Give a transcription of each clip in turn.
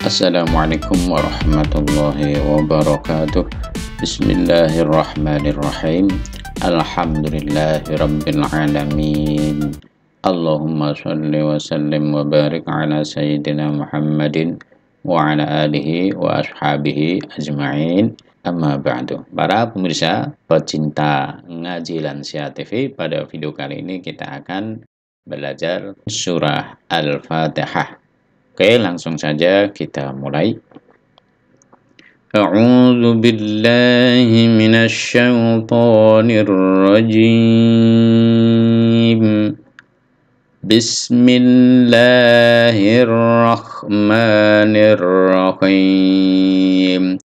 Assalamualaikum warahmatullahi wabarakatuh. Bismillahirrahmanirrahim. Alhamdulillahirabbil alamin. Allahumma shalli wa sallim wa barik ala sayyidina Muhammadin wa ala alihi wa ashabihi ajma'in. Amma ba'du. Para pemirsa pecinta Ngaji Lansia TV, pada video kali ini kita akan belajar surah Al-Fatihah. Oke, langsung saja kita mulai. A'udzu billahi minasy syaithanir rajim. Bismillahirrahmanirrahim.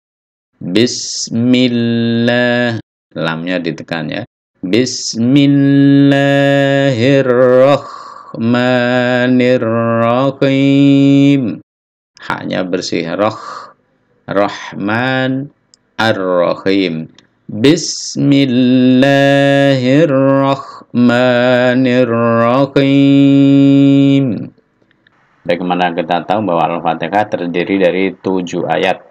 Bismillah, lamnya ditekan ya. Bismillahirrahmanirrahim. Haknya bersih, Rahman Ar-Rahim. Bismillahirrahmanirrahim. Bagaimana kita tahu bahwa Al-Fatihah terdiri dari 7 ayat.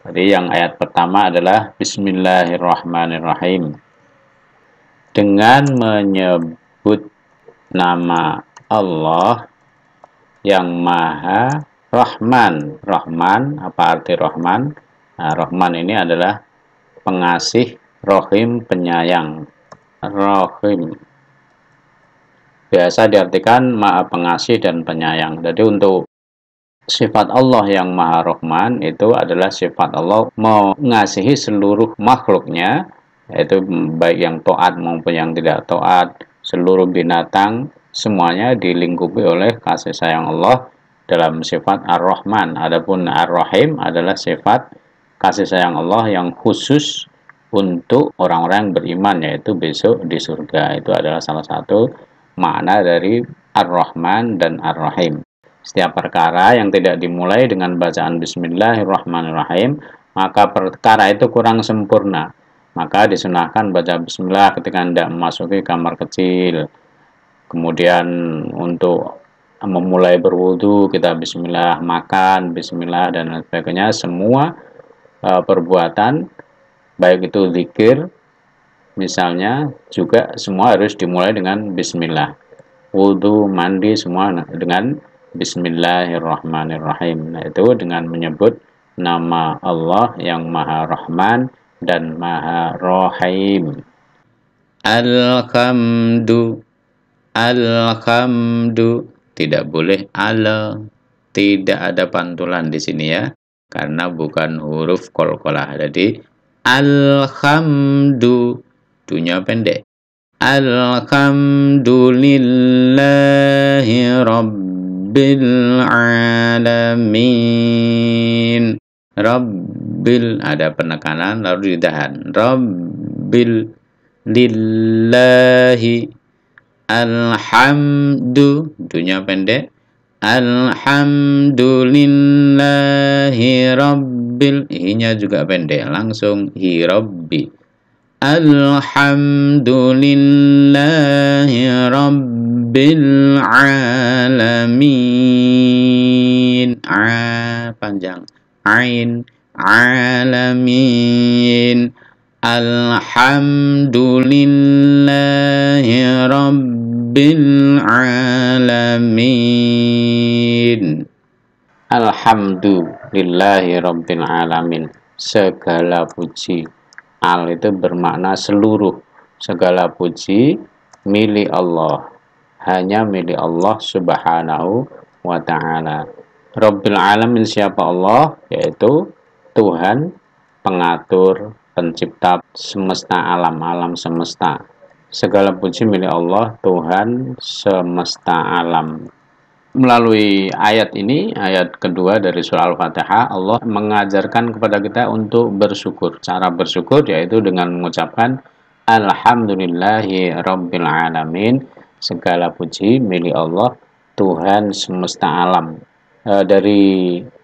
Jadi yang ayat pertama adalah Bismillahirrahmanirrahim. Dengan menyebut nama Allah yang Maha Rahman. Rahman, apa arti Rahman? Nah, Rahman ini adalah pengasih, Rahim penyayang. Rahim biasa diartikan Maha Pengasih dan Penyayang. Jadi untuk sifat Allah yang Maha Rahman itu adalah sifat Allah mengasihi seluruh makhluknya, yaitu baik yang taat maupun yang tidak taat, seluruh binatang, semuanya dilingkupi oleh kasih sayang Allah dalam sifat Ar-Rahman. Adapun Ar-Rahim adalah sifat kasih sayang Allah yang khusus untuk orang-orang yang beriman, yaitu besok di surga. Itu adalah salah satu makna dari Ar-Rahman dan Ar-Rahim. Setiap perkara yang tidak dimulai dengan bacaan Bismillahirrahmanirrahim, maka perkara itu kurang sempurna. Maka disunahkan baca Bismillah ketika hendak memasuki kamar kecil. Kemudian untuk memulai berwudu kita Bismillah, makan Bismillah, dan lain sebagainya. Semua perbuatan, baik itu zikir misalnya, juga semua harus dimulai dengan Bismillah. Wudu, mandi, semua dengan Bismillahirrahmanirrahim. Nah, itu dengan menyebut nama Allah yang Maha Rahman dan Maha Rahim. Alhamdu, tidak boleh ala, tidak ada pantulan di sini ya, karena bukan huruf qalqalah. Jadi alhamdu, dunya pendek. Alhamdulillahi rabbil alamin. Rabbil ada penekanan lalu ditahan. Rabbil lillahi. Alhamdu, dunya pendek. Alhamdulillahi rabbil, hinya juga pendek, langsung hi rabbi. Alhamdulillahi rabbil alamin. Panjang. Ain, alamin. Alhamdulillahi rabbil alamin. Alhamdulillahi rabbil alamin. Segala puji. Al itu bermakna seluruh. Segala puji milik Allah, hanya milik Allah subhanahu wa ta'ala. Rabbil alamin, siapa Allah? Yaitu Tuhan, pengatur, pencipta semesta alam, alam semesta. Segala puji milik Allah, Tuhan semesta alam. Melalui ayat ini, ayat kedua dari surah Al-Fatihah, Allah mengajarkan kepada kita untuk bersyukur. Cara bersyukur yaitu dengan mengucapkan Alhamdulillahi rabbil alamin. Segala puji milik Allah, Tuhan semesta alam.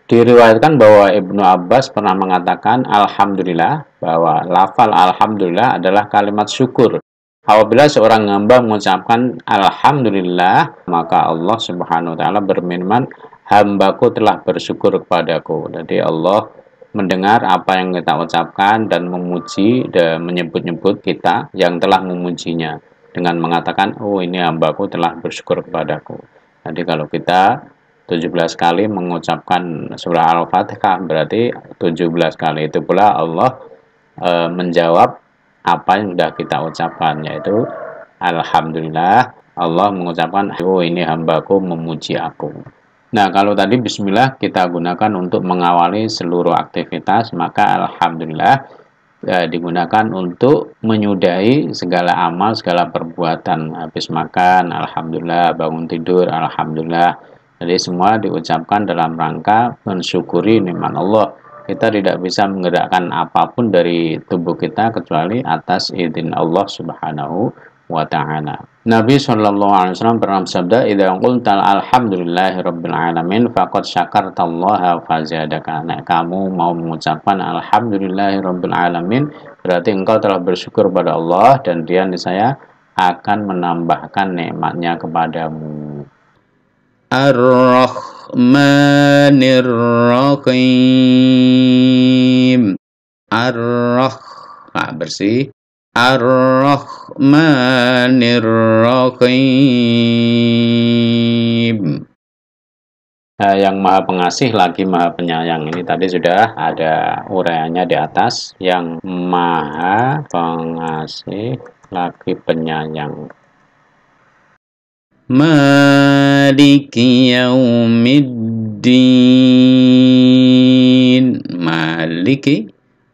Diriwayatkan bahwa Ibnu Abbas pernah mengatakan Alhamdulillah, bahwa lafal Alhamdulillah adalah kalimat syukur. Apabila seorang hamba mengucapkan Alhamdulillah, maka Allah Subhanahu wa Ta'ala berfirman, hambaku telah bersyukur kepadaku. Jadi Allah mendengar apa yang kita ucapkan dan memuji dan menyebut-nyebut kita yang telah memujinya dengan mengatakan, oh ini hambaku telah bersyukur kepadaku. Jadi kalau kita 17 kali mengucapkan surah Al-Fatihah, berarti 17 kali itu pula Allah menjawab apa yang sudah kita ucapkan, yaitu Alhamdulillah, Allah mengucapkan, oh ini hambaku memuji aku. Nah, kalau tadi bismillah kita gunakan untuk mengawali seluruh aktivitas, maka alhamdulillah digunakan untuk menyudahi segala amal, segala perbuatan. Habis makan, alhamdulillah, bangun tidur, alhamdulillah. Jadi semua diucapkan dalam rangka mensyukuri nikmat Allah. Kita tidak bisa menggerakkan apapun dari tubuh kita kecuali atas izin Allah Subhanahu wa ta'ala. Nabi SAW pernah bersabda, "Idza qulta alhamdulillahirabbil alamin faqad syakartallaha fazadaka." Nah, kamu mau mengucapkan alhamdulillahirabbil alamin, berarti engkau telah bersyukur pada Allah dan Dia niscaya akan menambahkan nikmatnya kepadamu. Ar-Rahmanir Rahim. Bersih. Ar-Rahmanir Rahim. Yang Maha Pengasih lagi Maha Penyayang. Ini tadi sudah ada uraiannya di atas. Yang Maha Pengasih lagi Penyayang. Maliki yaumiddin.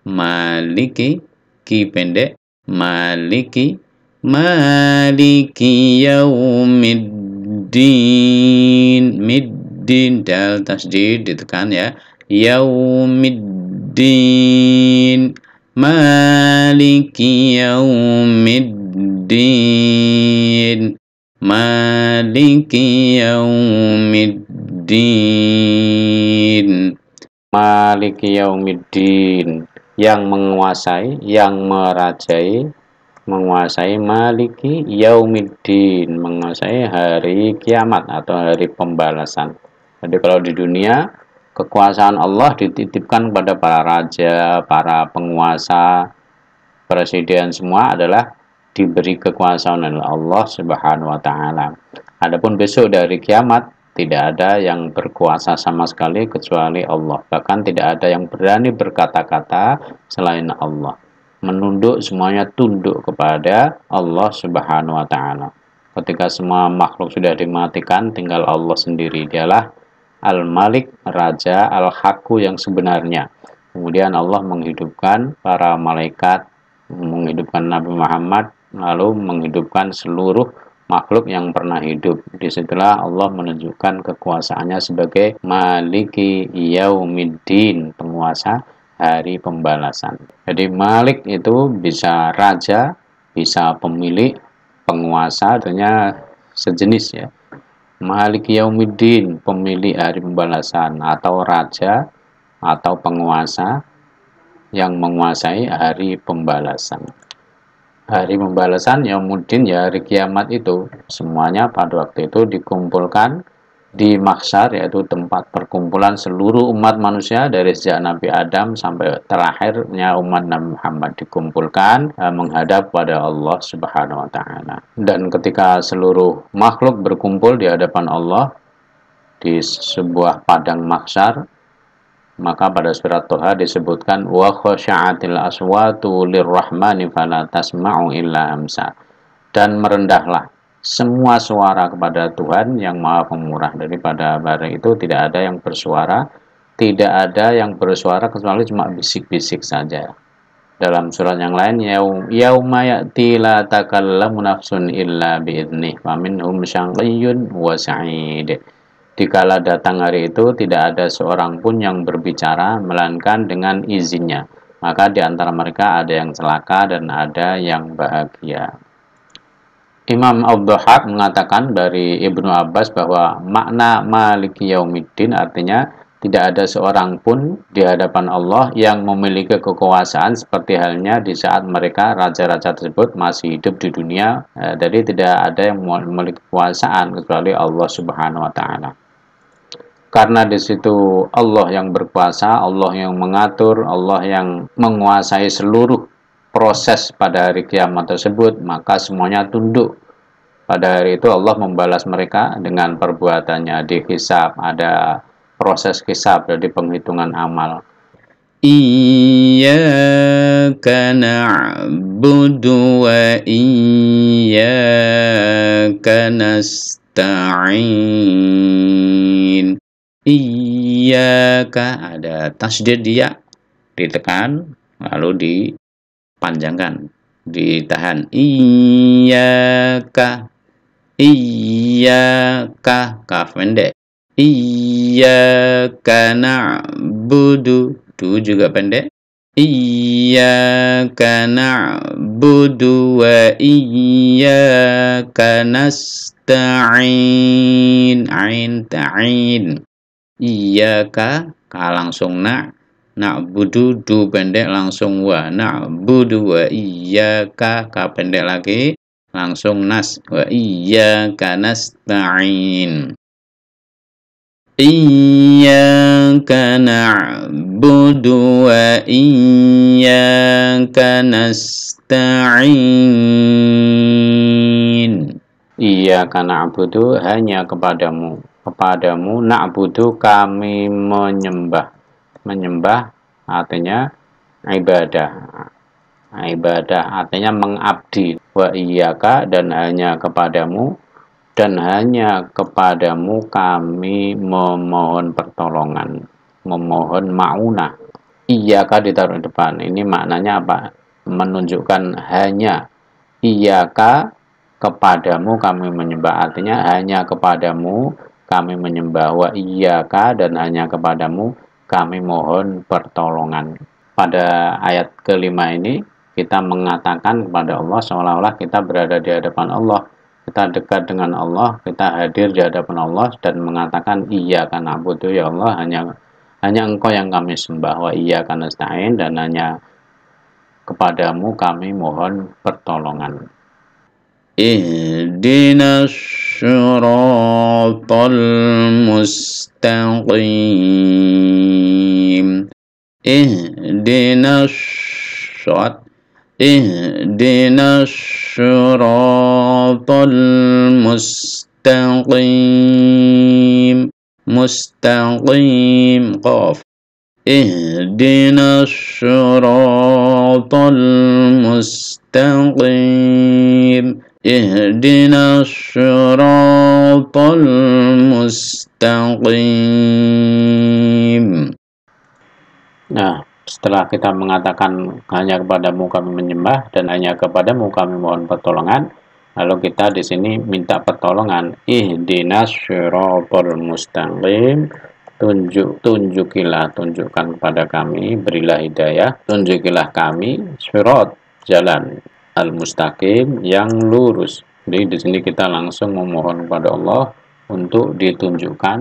Maliki ki pendek, maliki yaumiddin, middin dal tasdid ditekan ya, yaumiddin, maliki yaumiddin, maliki yaumiddin, maliki yaumiddin, yang menguasai, yang merajai, menguasai, maliki yaumiddin, menguasai hari kiamat atau hari pembalasan. Jadi kalau di dunia kekuasaan Allah dititipkan kepada para raja, para penguasa, presiden, semua adalah diberi kekuasaan oleh Allah Subhanahu wa taala. Adapun besok dari kiamat tidak ada yang berkuasa sama sekali kecuali Allah. Bahkan tidak ada yang berani berkata-kata selain Allah. Menunduk, semuanya tunduk kepada Allah Subhanahu wa taala. Ketika semua makhluk sudah dimatikan, tinggal Allah sendiri. Dialah Al-Malik, Raja, Al-Hakku yang sebenarnya. Kemudian Allah menghidupkan para malaikat, menghidupkan Nabi Muhammad, lalu menghidupkan seluruh makhluk yang pernah hidup. Disitulah Allah menunjukkan kekuasaannya sebagai Maliki Yaumiddin, penguasa hari pembalasan. Jadi Malik itu bisa raja, bisa pemilik, penguasa, artinya sejenis ya. Maliki Yaumiddin, pemilik hari pembalasan, atau raja atau penguasa yang menguasai hari pembalasan. Hari pembalasan Yaumuddin, ya hari kiamat itu, semuanya pada waktu itu dikumpulkan di mahsyar, yaitu tempat perkumpulan seluruh umat manusia dari sejak Nabi Adam sampai terakhirnya umat Nabi Muhammad dikumpulkan menghadap pada Allah Subhanahu wa taala. Dan ketika seluruh makhluk berkumpul di hadapan Allah di sebuah padang mahsyar, maka pada surat Toha disebutkan wa khasya'atil aswatu lirrahmani fala tasma'u illa hamsa, dan merendahlah semua suara kepada Tuhan yang Maha Pemurah. Daripada hari itu tidak ada yang bersuara, tidak ada yang bersuara kecuali cuma bisik-bisik saja. Dalam surat yang lain, yauma ya'ti la takallamu nafsun illa bi'idnih wa minhum syaqiyyun wa sa'id. Dikala datang hari itu, tidak ada seorang pun yang berbicara melainkan dengan izinnya. Maka di antara mereka ada yang celaka dan ada yang bahagia. Imam Ad-Dhahhak mengatakan dari Ibnu Abbas bahwa makna Maliki Yaumiddin artinya tidak ada seorang pun di hadapan Allah yang memiliki kekuasaan seperti halnya di saat mereka raja-raja tersebut masih hidup di dunia. Jadi tidak ada yang memiliki kekuasaan kecuali Allah Subhanahu wa taala. Karena di situ Allah yang berkuasa, Allah yang mengatur, Allah yang menguasai seluruh proses pada hari kiamat tersebut, maka semuanya tunduk. Pada hari itu Allah membalas mereka dengan perbuatannya, dihisab, ada proses hisab, jadi penghitungan amal. Iyyaka na'budu wa iyyaka nasta'in. Iyyaka, ada tasdid ya, ditekan lalu dipanjangkan, ditahan. Iyyaka, iyyaka, kaf pendek. Iyyaka na'budu, du juga pendek. Iyyaka na'budu wa iyyaka nasta'in. Ain ta'in. Iyyaka, ka langsung na'budu, du pendek langsung wa. Na'budu wa iyyaka, ka pendek lagi langsung nas, wa iyyaka nasta'in. Iyyaka na'budu wa iyyaka nasta'in. Iyyaka na'budu, hanya kepadamu. Kepadamu na'budu, kami menyembah. Menyembah artinya ibadah. Ibadah artinya mengabdi. Wa iyyaka, dan hanya kepadamu, dan hanya kepadamu kami memohon pertolongan, memohon ma'unah. Iyyaka ditaruh di depan. Ini maknanya apa? Menunjukkan hanya. Iyyaka, kepadamu kami menyembah, artinya hanya kepadamu kami menyembah. Wa iyyaka, dan hanya kepadamu kami mohon pertolongan. Pada ayat kelima ini kita mengatakan kepada Allah seolah-olah kita berada di hadapan Allah. Kita dekat dengan Allah, kita hadir di hadapan Allah dan mengatakan iyyaka na'budu, ya Allah, hanya Engkau yang kami sembah, wa iyyaka nasta'in, dan hanya kepadamu kami mohon pertolongan. Ihdinas siratal mustaqim. Ihdinas siratal mustaqim. Mustaqim, qaf. Ihdinas siratal mustaqim. Ihdinas siratal mustaqim. Nah, setelah kita mengatakan hanya kepadamu kami menyembah dan hanya kepadamu kami mohon pertolongan, lalu kita di sini minta pertolongan. Ihdinas siratal mustaqim. Tunjukilah, tunjukkan kepada kami, berilah hidayah, tunjukilah kami sirat, jalan al-mustaqim, yang lurus. Jadi di sini kita langsung memohon kepada Allah untuk ditunjukkan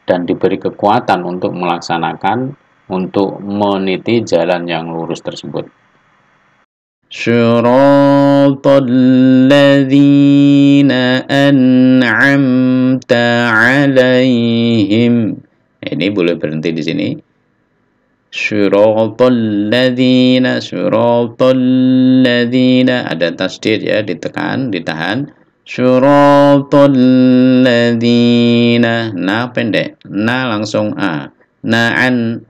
dan diberi kekuatan untuk melaksanakan, untuk meniti jalan yang lurus tersebut. Syiratal ladzina an'amta 'alaihim. Ini boleh berhenti di sini. Syiratal ladzina, ada tasdid ya, ditekan, ditahan. Syiratal ladzina, na pendek, na langsung a. Na'an.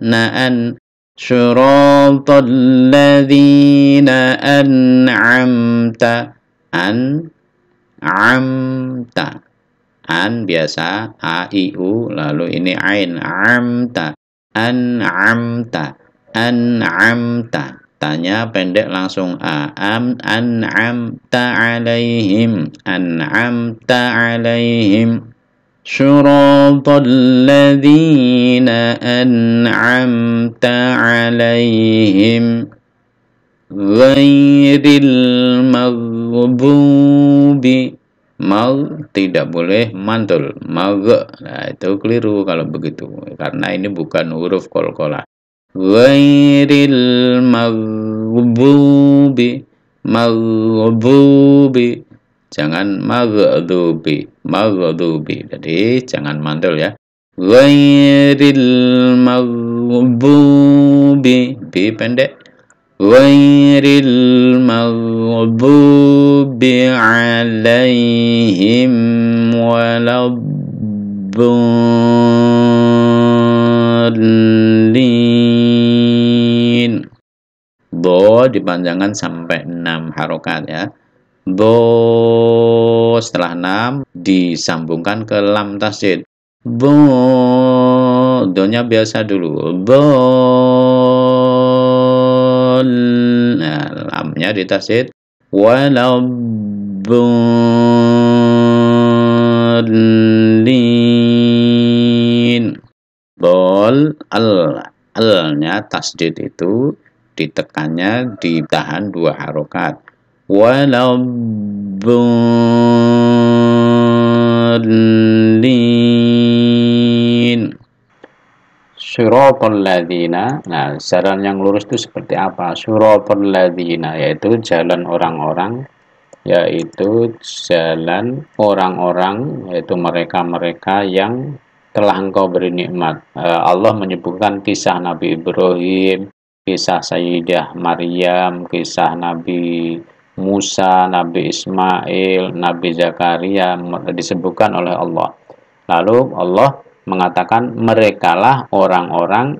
Syiratal ladzina an'amta. Amta. An biasa, a i u, lalu ini ain, amta. An'amta. Tanya pendek langsung a. An'amta 'alaihim. An'amta 'alaihim. Syiratal ladzina an'amta 'alaihim ghairil maghdubi. Tidak boleh mantul, nah itu keliru kalau begitu, karena ini bukan huruf qalqalah. Ghairil maghdubi, jangan maghdubi, jadi jangan mantul ya. Ghairil maghdubi, bi pendek, ghairil maghdubi alaihim waladdallin. Do dipanjangkan sampai 6 harokat ya. Do setelah 6 disambungkan ke lam tasdid. Do, donya biasa dulu. Do, nah, lamnya ditasdid. Waladdallin. Dol, al-nya tasdid itu ditekannya ditahan 2 harokat. Waladdallin. Siratal ladzina. Nah, jalan yang lurus itu seperti apa? Siratal ladzina, yaitu jalan orang-orang, yaitu jalan orang-orang, yaitu mereka-mereka yang telah engkau beri nikmat. Allah menyebutkan kisah Nabi Ibrahim, kisah Sayyidah Maryam, kisah Nabi Musa, Nabi Ismail, Nabi Zakaria disebutkan oleh Allah. Lalu Allah mengatakan merekalah orang-orang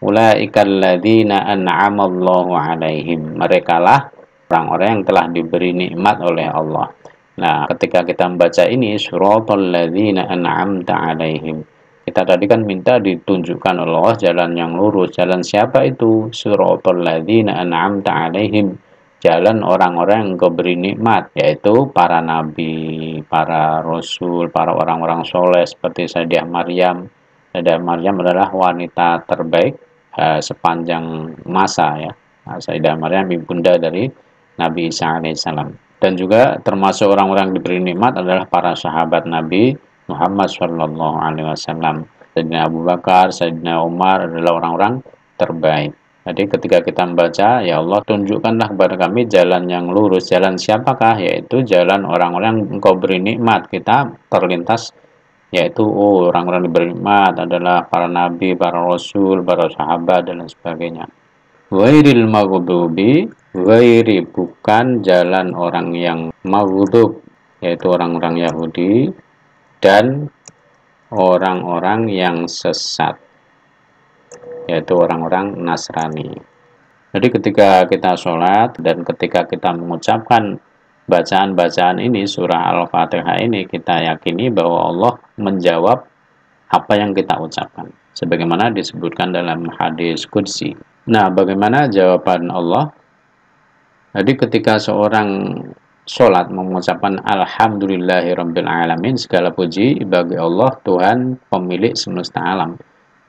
ulaikal ladzina an'amallahu alaihim. Merekalah orang-orang yang telah diberi nikmat oleh Allah. Nah, ketika kita membaca ini suratal ladzina an'amta alaihim, kita tadi kan minta ditunjukkan oleh Allah jalan yang lurus. Jalan siapa itu? Suratal ladzina an'amta alaihim, jalan orang-orang yang Engkau beri nikmat, yaitu para nabi, para rasul, para orang-orang soleh seperti Sayyidah Maryam. Sayyidah Maryam adalah wanita terbaik sepanjang masa ya. Sayyidah Maryam ibunda dari Nabi Isa alaihissalam. Dan juga termasuk orang-orang yang diberi nikmat adalah para sahabat Nabi Muhammad Shallallahu Alaihi Wasallam. Sayyidina Abu Bakar, Sayyidina Umar adalah orang-orang terbaik. Jadi ketika kita membaca, ya Allah tunjukkanlah kepada kami jalan yang lurus. Jalan siapakah? Yaitu jalan orang-orang yang Engkau beri nikmat. Kita terlintas, yaitu orang-orang diberi nikmat adalah para nabi, para rasul, para sahabat, dan lain sebagainya. Ghairil maghdubi, ghairi bukan jalan orang yang maghdub, yaitu orang-orang Yahudi dan orang-orang yang sesat, yaitu orang-orang Nasrani. Jadi ketika kita sholat dan ketika kita mengucapkan bacaan-bacaan ini, surah Al-Fatihah ini, kita yakini bahwa Allah menjawab apa yang kita ucapkan, sebagaimana disebutkan dalam hadis qudsi. Nah, bagaimana jawaban Allah? Jadi ketika seorang sholat mengucapkan Alhamdulillahirabbil alamin, segala puji bagi Allah, Tuhan pemilik semesta alam.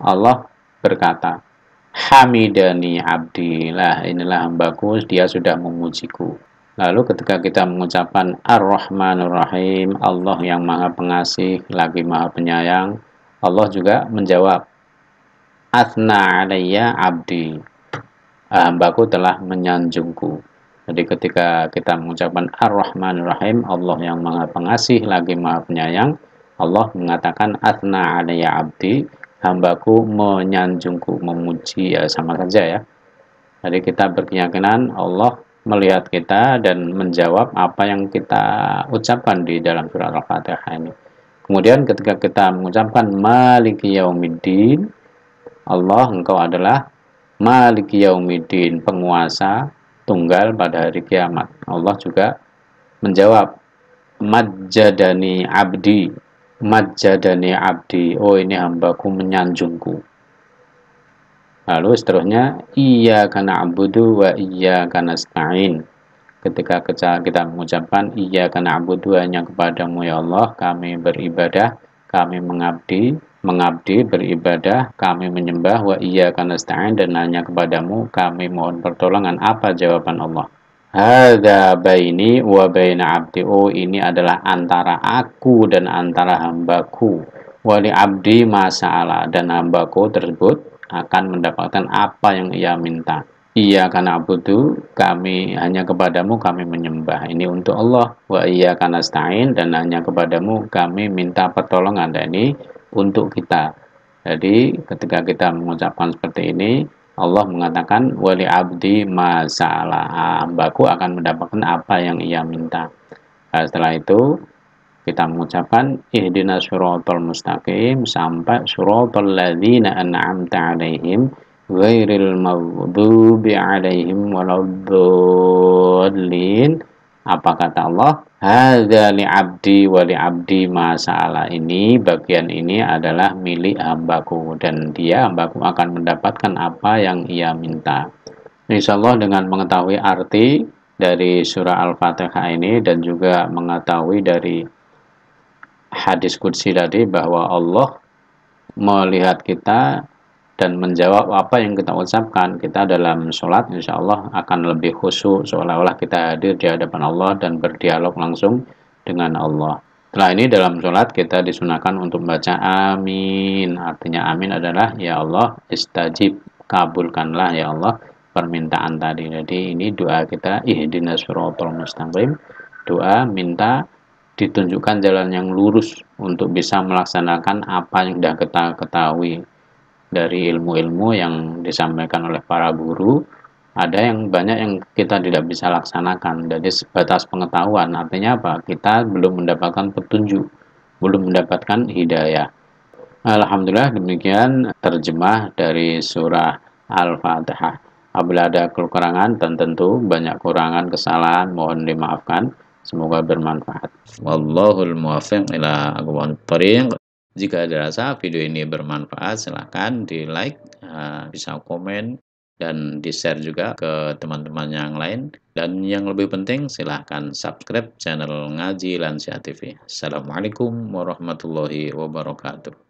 Allah berkata, Hamidani abdi, lah inilah hambaku, dia sudah memujiku. Lalu ketika kita mengucapkan Ar-Rahmanur Rahim, Allah yang maha pengasih lagi maha penyayang, Allah juga menjawab, Athna alayya abdi, hambaku telah menyanjungku. Jadi ketika kita mengucapkan Ar-Rahmanur Rahim, Allah yang maha pengasih lagi maha penyayang, Allah mengatakan Athna alayya abdi, hambaku menyanjungku, memuji, ya sama saja ya. Jadi kita berkeyakinan Allah melihat kita dan menjawab apa yang kita ucapkan di dalam surah Al-Fatihah ini. Kemudian ketika kita mengucapkan Maliki Yaumiddin, Allah engkau adalah Maliki Yaumiddin, penguasa tunggal pada hari kiamat. Allah juga menjawab Majjadani abdi, Majjadani abdi, oh ini hambaku menyanjungku. Lalu seterusnya Iyyaka na'budu wa iyyaka nasta'in. Ketika kita mengucapkan Iyyaka na'budu, hanya kepadamu ya Allah kami beribadah, kami mengabdi beribadah, kami menyembah, wa iyyaka nasta'in, dan hanya kepadamu kami mohon pertolongan. Apa jawaban Allah? Hadza baini wa baina abdi, oh ini adalah antara aku dan antara hambaku. Wali abdi masa'ala, dan hambaku tersebut akan mendapatkan apa yang ia minta. Iyyaka na'budu, kami hanya kepadamu kami menyembah, ini untuk Allah. Wa iyyaka nasta'in, dan hanya kepadamu kami minta pertolongan, dan ini untuk kita. Jadi ketika kita mengucapkan seperti ini, Allah mengatakan wali abdi masalah, hambaku akan mendapatkan apa yang ia minta. Nah, setelah itu kita mengucapkan ihdinas siratal mustaqim sampai siratal ladzina an'amta 'alaihim ghairil maghdubi 'alaihim waladdallin. Apa kata Allah? Hadza li 'abdi wa li 'abdi masalah, ini bagian ini adalah milik hambaku dan dia hambaku akan mendapatkan apa yang ia minta. Insyaallah dengan mengetahui arti dari surah Al-Fatihah ini dan juga mengetahui dari hadis qudsi tadi bahwa Allah melihat kita dan menjawab apa yang kita ucapkan, kita dalam sholat insya Allah akan lebih khusyuk seolah-olah kita hadir di hadapan Allah dan berdialog langsung dengan Allah. Setelah ini dalam sholat kita disunahkan untuk membaca amin. Artinya amin adalah ya Allah istajib, kabulkanlah ya Allah permintaan tadi. Jadi ini doa kita ihdinas siratal mustaqim, doa minta ditunjukkan jalan yang lurus untuk bisa melaksanakan apa yang sudah kita ketahui dari ilmu-ilmu yang disampaikan oleh para guru. Ada yang banyak yang kita tidak bisa laksanakan dari sebatas pengetahuan. Artinya apa? Kita belum mendapatkan petunjuk, belum mendapatkan hidayah. Alhamdulillah demikian terjemah dari surah Al-Fatihah. Apabila ada kekurangan dan tentu banyak kurangan kesalahan mohon dimaafkan. Semoga bermanfaat. Wallahul muwaffiq ila aqwamit thoriq. Jika dirasa video ini bermanfaat, silahkan di like, bisa komen, dan di share juga ke teman-teman yang lain. Dan yang lebih penting silahkan subscribe channel Ngaji Lansia TV. Assalamualaikum warahmatullahi wabarakatuh.